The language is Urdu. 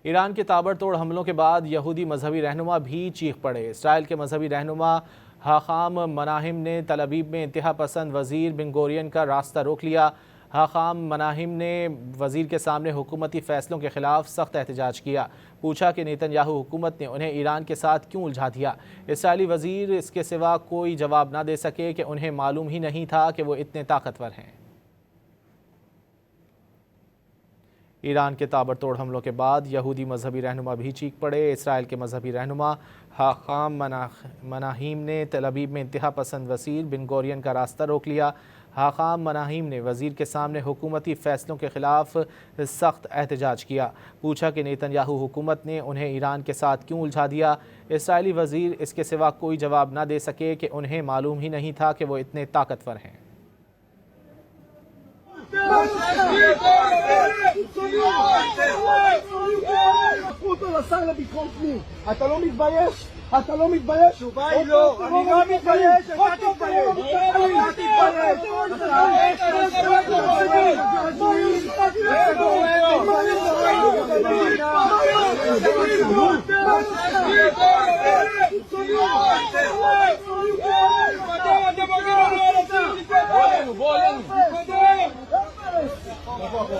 ایران کے تابڑتوڑ حملوں کے بعد یہودی مذہبی رہنما بھی چیخ پڑے۔ اسرائیل کے مذہبی رہنما حاخام مناہم نے تل ابیب میں انتہا پسند وزیر بن گورین کا راستہ روک لیا۔ حاخام مناہم نے وزیر کے سامنے حکومتی فیصلوں کے خلاف سخت احتجاج کیا۔ پوچھا کہ نیتن یاہو حکومت نے انہیں ایران کے ساتھ کیوں الجھا دیا۔ اسرائیلی وزیر اس کے سوا کوئی جواب نہ دے سکے کہ انہیں معلوم ہی نہیں تھا کہ وہ اتنے طاقتور ہیں۔ ایران کے تابڑتوڑ حملوں کے بعد یہودی مذہبی رہنما بھی چیخ پڑے۔ اسرائیل کے مذہبی رہنما حاخام مناہم نے تل ابیب میں انتہا پسند وزیر بن گورین کا راستہ روک لیا۔ حاخام مناہم نے وزیر کے سامنے حکومتی فیصلوں کے خلاف سخت احتجاج کیا۔ پوچھا کہ نیتن یاہو حکومت نے انہیں ایران کے ساتھ کیوں الجھا دیا۔ اسرائیلی وزیر اس کے سوا کوئی جواب نہ دے سکے کہ انہیں معلوم ہی نہیں تھا کہ وہ اتنے طاقتور ہیں۔ אתה לא מתבייש? אתה לא מתבייש? תשובה היא לא, אני לא מתבייש, אתה תתבייש. אתה תתבייש.